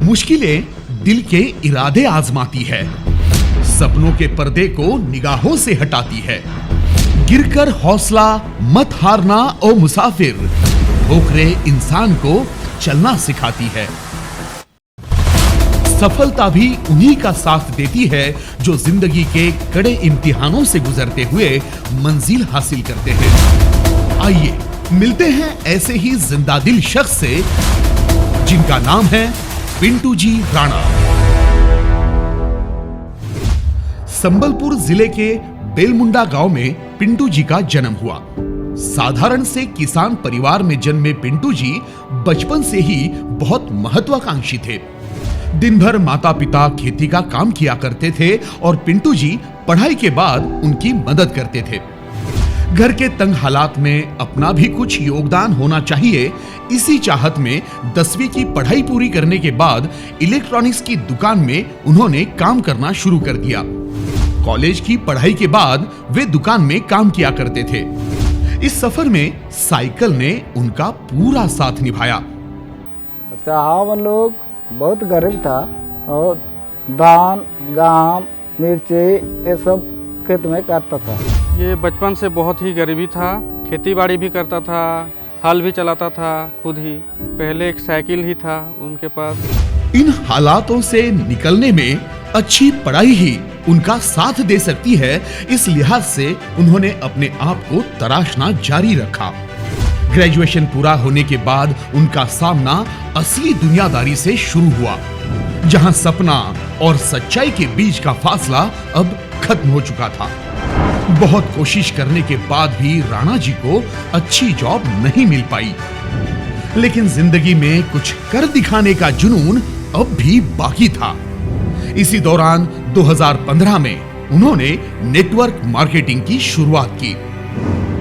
मुश्किलें दिल के इरादे आजमाती है, सपनों के पर्दे को निगाहों से हटाती है। गिरकर हौसला मत हारना ओ मुसाफिर, ठोकरें इंसान को चलना सिखाती है। सफलता भी उन्हीं का साथ देती है जो जिंदगी के कड़े इम्तिहानों से गुजरते हुए मंजिल हासिल करते हैं। आइए मिलते हैं ऐसे ही जिंदा दिल शख्स से जिनका नाम है पिंटू जी राणा। संबलपुर जिले के बेलमुंडा गांव में पिंटू जी का जन्म हुआ। साधारण से किसान परिवार में जन्मे पिंटू जी बचपन से ही बहुत महत्वाकांक्षी थे। दिन भर माता पिता खेती का काम किया करते थे और पिंटू जी पढ़ाई के बाद उनकी मदद करते थे। घर के तंग हालात में अपना भी कुछ योगदान होना चाहिए, इसी चाहत में 10वीं की पढ़ाई पूरी करने के बाद इलेक्ट्रॉनिक्स की दुकान में उन्होंने काम करना शुरू कर दिया। कॉलेज की पढ़ाई के बाद वे दुकान में काम किया करते थे। इस सफर में साइकिल ने उनका पूरा साथ निभाया। अच्छा, हम लोग बहुत गरीब था और धान गेहूं मिर्ची ये सब खेत में काटता था। ये बचपन से बहुत ही गरीबी था, खेती बाड़ी भी करता था, हल भी चलाता था खुद ही। पहले एक साइकिल ही था उनके पास। इन हालातों से निकलने में अच्छी पढ़ाई ही उनका साथ दे सकती है, इस लिहाज से उन्होंने अपने आप को तराशना जारी रखा। ग्रेजुएशन पूरा होने के बाद उनका सामना असली दुनियादारी से शुरू हुआ, जहां सपना और सच्चाई के बीच का फासला अब खत्म हो चुका था। बहुत कोशिश करने के बाद भी राणा जी को अच्छी जॉब नहीं मिल पाई, लेकिन जिंदगी में कुछ कर दिखाने का जुनून अब भी बाकी था। इसी दौरान 2015 में उन्होंने नेटवर्क मार्केटिंग की शुरुआत की।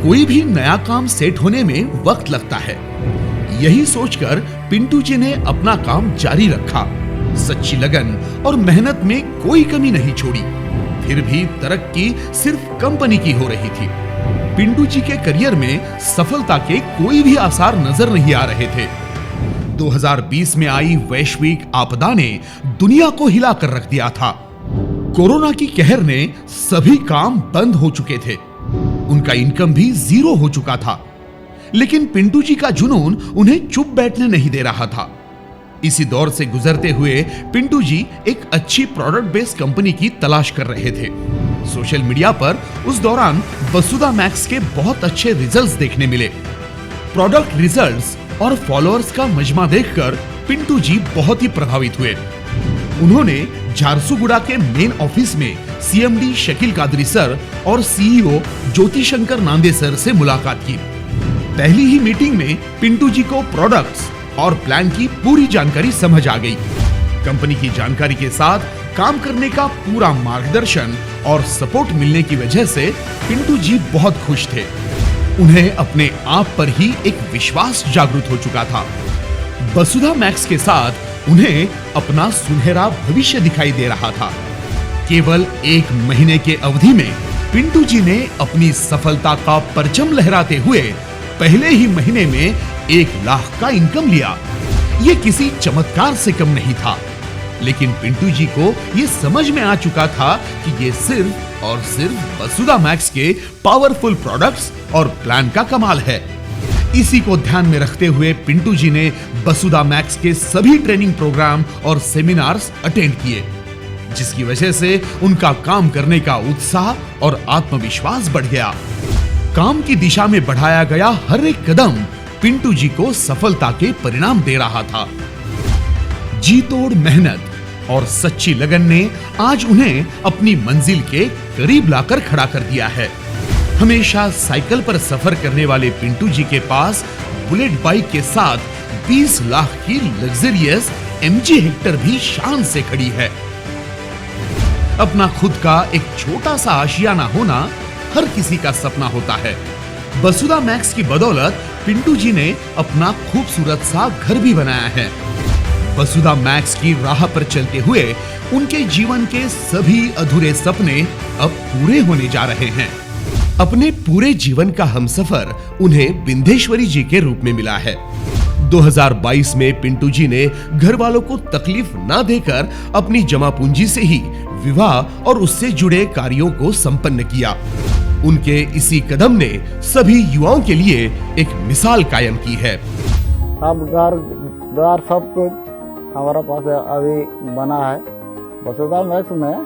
कोई भी नया काम सेट होने में वक्त लगता है, यही सोचकर पिंटू जी ने अपना काम जारी रखा। सच्ची लगन और मेहनत में कोई कमी नहीं छोड़ी। फिर भी तरक्की सिर्फ कंपनी की हो रही थी। पिंटू जी के करियर में सफलता के कोई भी आसार नजर नहीं आ रहे थे। 2020 में आई वैश्विक आपदा ने दुनिया को हिला कर रख दिया था। कोरोना की कहर ने सभी काम बंद हो चुके थे। उनका इनकम भी जीरो हो चुका था, लेकिन पिंटू जी का जुनून उन्हें चुप बैठने नहीं दे रहा था। इसी दौर से गुजरते हुए पिंटू जी एक अच्छी प्रोडक्ट बेस्ड कंपनी की तलाश कर रहे थे। सोशल मीडिया पर उस दौरान वसुधा मैक्स के बहुत अच्छे रिजल्ट्स देखने मिले। प्रोडक्ट रिजल्ट्स और फॉलोअर्स का मजमा देखकर पिंटू जी बहुत ही प्रभावित हुए। उन्होंने झारसुगुड़ा के मेन ऑफिस में सीएमडी शकील कादरी सर और सीईओ ज्योति शंकर नांदे सर से मुलाकात की। पहली ही मीटिंग में पिंटू जी को प्रोडक्ट्स और प्लान की पूरी जानकारी समझ आ गई। कंपनी की जानकारी के साथ काम करने का पूरा मार्गदर्शन और सपोर्ट मिलने की वजह से पिंटू जी बहुत खुश थे। उन्हें अपने आप पर ही एक विश्वास जागृत हो चुका था। वसुधा मैक्स के साथ उन्हें अपना सुनहरा भविष्य दिखाई दे रहा था। केवल 1 महीने के अवधि में पिंटू जी ने अपनी सफलता का परचम लहराते हुए पहले ही महीने में 1 लाख का इनकम लिया। ये किसी चमत्कार से कम नहीं था, लेकिन पिंटू जी को ये समझ में आ चुका था कि ये सिर्फ और सिर्फ वसुधा मैक्स के पावरफुल प्रोडक्ट्स और प्लान का कमाल है। इसी को ध्यान में रखते हुए पिंटू जी ने वसुधा मैक्स के सभी ट्रेनिंग प्रोग्राम और सेमिनार्स अटेंड किए, जिसकी वजह से उनका काम करने का उत्साह और आत्मविश्वास बढ़ गया। काम की दिशा में बढ़ाया गया हर एक कदम पिंटू जी को सफलता के परिणाम दे रहा था। जी तोड़ मेहनत और सच्ची लगन ने आज उन्हें अपनी मंजिल के करीब लाकर खड़ा कर दिया है। हमेशा साइकिल पर सफर करने वाले पिंटू जी के पास बुलेट बाइक के साथ 20 लाख की लग्जरियस MG हेक्टर भी शान से खड़ी है। अपना खुद का एक छोटा सा आशियाना होना हर किसी का सपना होता है। वसुधा मैक्स की बदौलत पिंटू जी ने अपना खूबसूरत सा घर भी बनाया है। वसुधा मैक्स की राह पर चलते हुए उनके जीवन के सभी अधूरे सपने अब पूरे होने जा रहे हैं। अपने पूरे जीवन का हमसफर उन्हें विंध्येश्वरी जी के रूप में मिला है। 2022 में पिंटू जी ने घर वालों को तकलीफ ना देकर अपनी जमा पूंजी से ही विवाह और उससे जुड़े कार्यों को संपन्न किया। उनके इसी कदम ने सभी युवाओं के लिए एक मिसाल कायम की है। अब घर द्वार सब कुछ हमारा पास अभी बना है। वसुधा मैक्स में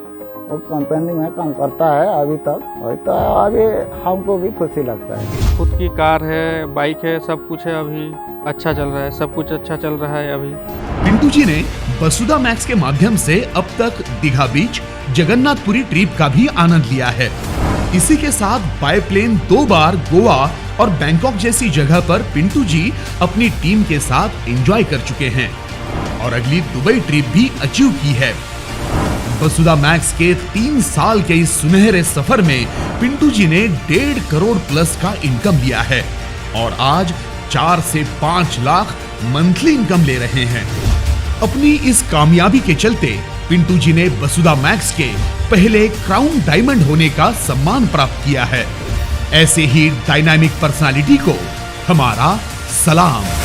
वो कंपनी में काम करता है अभी तक, वही तो अभी हमको भी खुशी लगता है। खुद की कार है, बाइक है, सब कुछ है, अभी अच्छा चल रहा है, सब कुछ अच्छा चल रहा है अभी। पिंटू जी ने वसुधा मैक्स के माध्यम से अब तक दीघा बीच, जगन्नाथपुरी ट्रिप का भी आनंद लिया है। इसी के साथ बाय प्लेन 2 बार गोवा और बैंकॉक जैसी जगह पर पिंटू जी अपनी टीम के साथ एंजॉय कर चुके हैं और अगली दुबई ट्रिप भी अचीव की है। वसुधा मैक्स के 3 साल के इस सुनहरे सफर में पिंटू जी ने 1.5 करोड़ प्लस का इनकम लिया है और आज 4 से 5 लाख मंथली इनकम ले रहे हैं। अपनी इस कामयाबी के चलते पिंटू जी ने वसुधा मैक्स के पहले क्राउन डायमंड होने का सम्मान प्राप्त किया है। ऐसे ही डायनामिक पर्सनालिटी को हमारा सलाम।